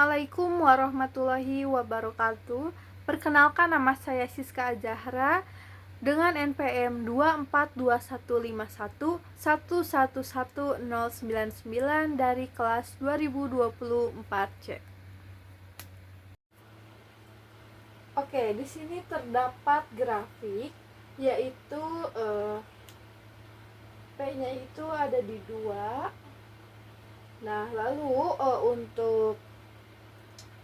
Assalamualaikum warahmatullahi wabarakatuh. Perkenalkan, nama saya Siska Azahra dengan NPM 24251111099 dari kelas 2024C. Oke, di sini terdapat grafik, yaitu P-nya itu ada di 2. Nah, lalu untuk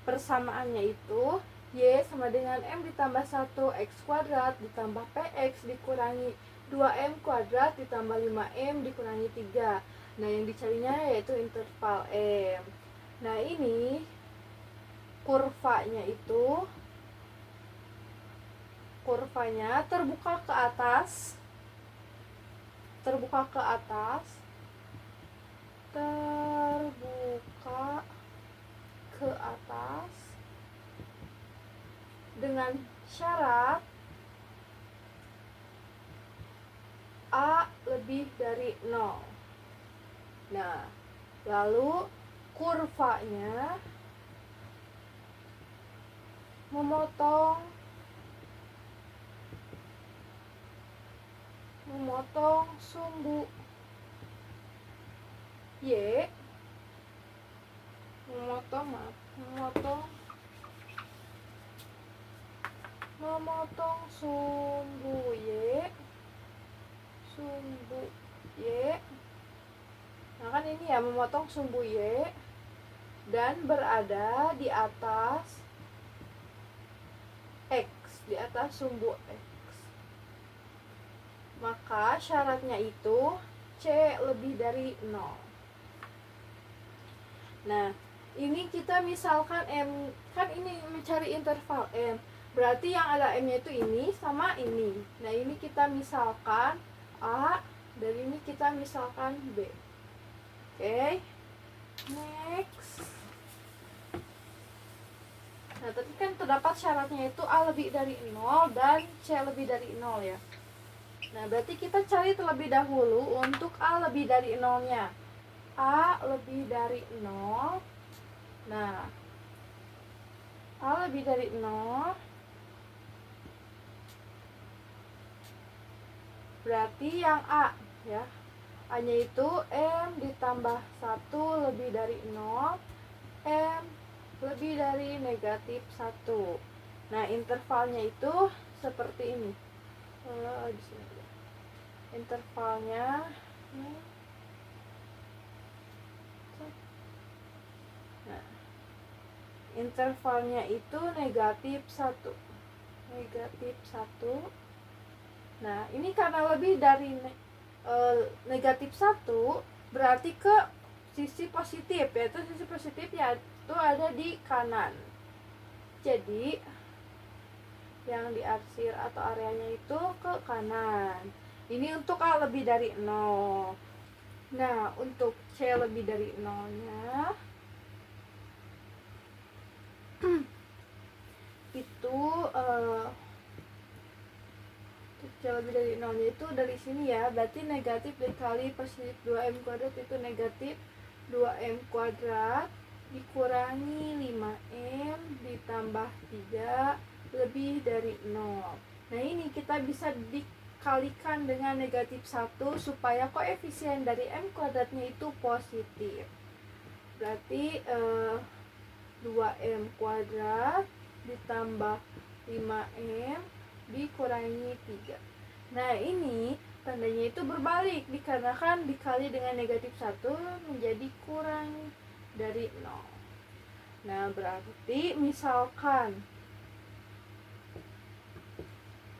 persamaannya itu Y sama dengan M ditambah 1 X kuadrat ditambah PX dikurangi 2M kuadrat ditambah 5M dikurangi 3. Nah, yang dicarinya yaitu interval M. Nah, ini kurvanya terbuka ke atas dengan syarat A lebih dari 0. Nah, lalu kurvanya memotong sumbu Y, memotong sumbu Y. Nah, kan ini ya, memotong sumbu Y dan berada di atas X, di atas sumbu X. Maka syaratnya itu C lebih dari 0. Nah, ini kita misalkan M, kan ini mencari interval M, berarti yang ada M-nya itu ini sama ini. Nah, ini kita misalkan A, dan ini kita misalkan B. Oke, next. Nah, tadi kan terdapat syaratnya itu A lebih dari 0 dan C lebih dari 0 ya. Nah, berarti kita cari terlebih dahulu untuk A lebih dari 0-nya. A lebih dari 0. Nah, A lebih dari 0 berarti yang A ya. A-nya itu M ditambah 1 lebih dari 0, M lebih dari negatif 1. Nah, intervalnya itu seperti ini. Di sini. Intervalnya intervalnya itu negatif 1. Nah, ini karena lebih dari negatif 1 berarti ke sisi positif, yaitu sisi positif yaitu ada di kanan. Jadi yang diarsir atau areanya itu ke kanan. Ini untuk A lebih dari 0. Nah, untuk C lebih dari 0-nya itu C lebih dari 0-nya itu dari sini ya. Berarti negatif dikali positif 2M kuadrat itu negatif 2M kuadrat dikurangi 5M ditambah 3 lebih dari 0. Nah, ini kita bisa dikalikan dengan negatif 1 supaya koefisien dari M kuadratnya itu positif. Berarti 2M kuadrat ditambah 5M dikurangi 3. Nah, ini tandanya itu berbalik dikarenakan dikali dengan negatif 1 menjadi kurang dari 0. Nah, berarti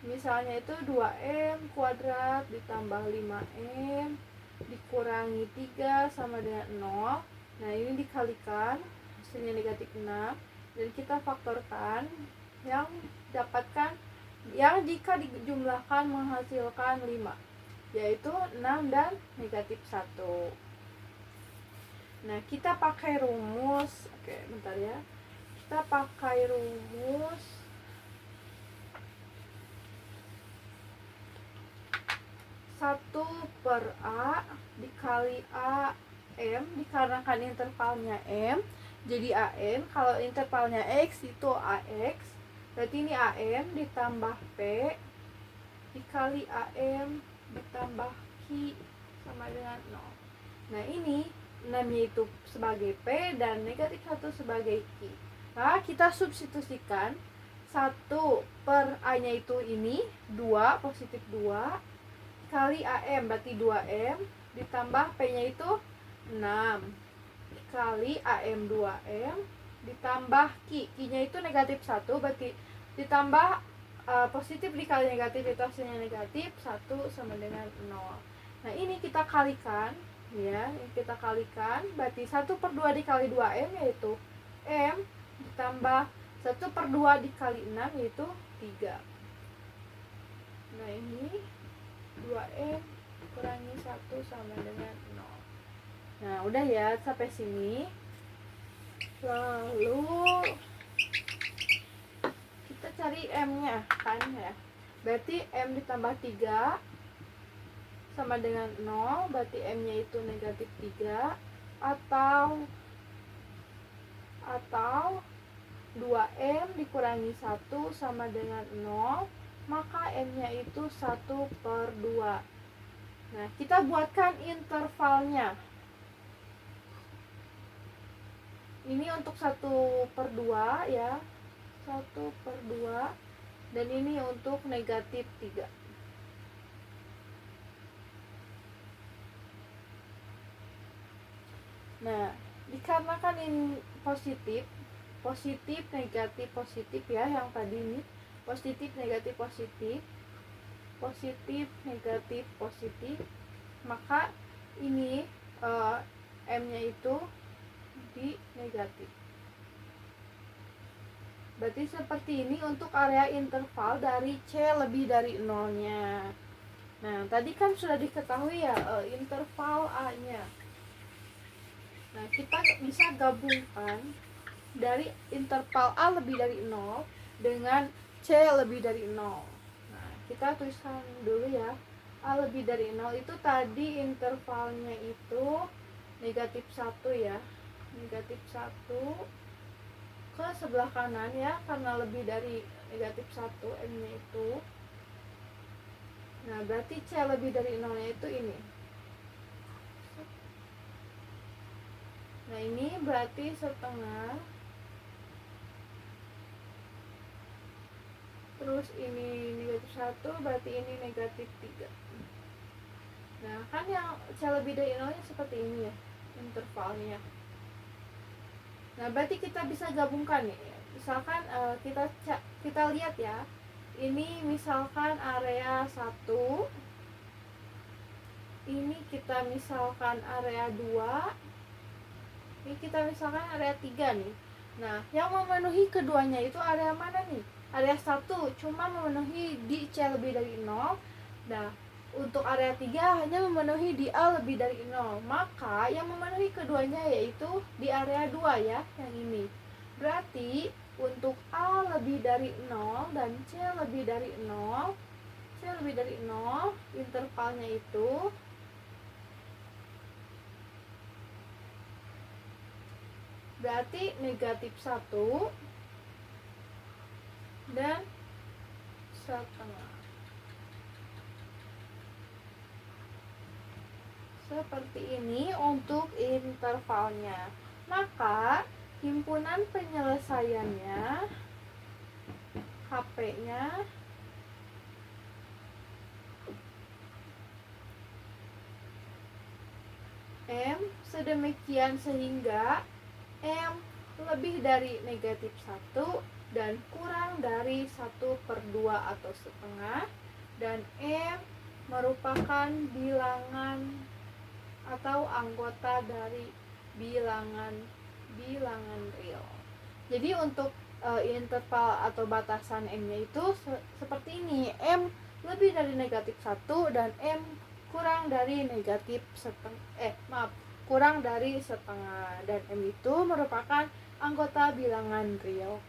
misalnya itu 2M kuadrat ditambah 5M dikurangi 3 sama dengan 0. Nah, ini dikalikan, hasilnya negatif 6, dan kita faktorkan yang dapatkan yang jika dijumlahkan menghasilkan 5, yaitu 6 dan negatif 1. Nah, kita pakai rumus. Oke, bentar ya. Kita pakai rumus 1/A dikali AM dikarenakan intervalnya M, jadi AM. Kalau intervalnya X itu AX, berarti ini AM ditambah P dikali AM ditambah Q sama dengan 0. Nah ini 6-nya itu sebagai P dan negatif 1 sebagai Q. Nah kita substitusikan 1 per A-nya itu ini 2, positif 2 kali AM, berarti 2M ditambah P-nya itu 6 kali AM 2M ditambah Q-nya itu negatif 1, berarti ditambah positif dikali negatif itu hasilnya negatif, 1 sama dengan 0. Nah ini kita kalikan ya, kita kalikan, berarti 1 per 2 dikali 2M yaitu M ditambah 1 per 2 dikali 6 yaitu 3. Nah ini 2M kurangi 1 sama dengan 0. Nah udah ya sampai sini. Lalu kita cari M-nya kan ya. Berarti M ditambah 3 sama dengan 0, berarti M-nya itu negatif 3 atau 2M dikurangi 1 sama dengan 0, maka M-nya itu 1 per 2. Nah, kita buatkan intervalnya. Ini untuk 1 per 2 ya, 1 per 2, dan ini untuk negatif 3. Nah, dikarenakan ini positif negatif positif ya, yang tadi ini positif negatif positif, maka ini M-nya itu di negatif. Berarti seperti ini untuk area interval dari C lebih dari 0-nya. Nah, tadi kan sudah diketahui ya interval A-nya. Nah, kita bisa gabungkan dari interval A lebih dari 0 dengan C lebih dari 0. Nah, kita tuliskan dulu ya. A lebih dari 0 itu tadi intervalnya itu negatif 1 ya. Negatif 1 ke sebelah kanan ya, karena lebih dari negatif 1 M-nya itu. Nah, berarti C lebih dari 0-nya itu ini. Nah, ini berarti setengah. Terus ini negatif 1, berarti ini negatif 3. Nah, kan yang C lebih dari 0-nya seperti ini ya, intervalnya. Nah, berarti kita bisa gabungkan nih. Misalkan kita lihat ya. Ini misalkan area 1. Ini kita misalkan area 2. Ini kita misalkan area 3 nih. Nah, yang memenuhi keduanya itu area mana nih? Area 1 cuma memenuhi di C lebih dari 0. Nah, untuk area 3 hanya memenuhi di A lebih dari 0. Maka yang memenuhi keduanya yaitu di area 2 ya, yang ini. Berarti untuk A lebih dari 0 dan C lebih dari 0, intervalnya itu berarti negatif 1 dan setengah. Seperti ini untuk intervalnya. Maka himpunan penyelesaiannya, HP-nya M sedemikian sehingga M lebih dari negatif 1 dan kurang dari 1 per 2 atau setengah, dan M merupakan bilangan atau anggota dari bilangan real. Jadi untuk interval atau batasan M-nya itu seperti ini. M lebih dari negatif 1 dan M kurang dari kurang dari setengah, dan M itu merupakan anggota bilangan real.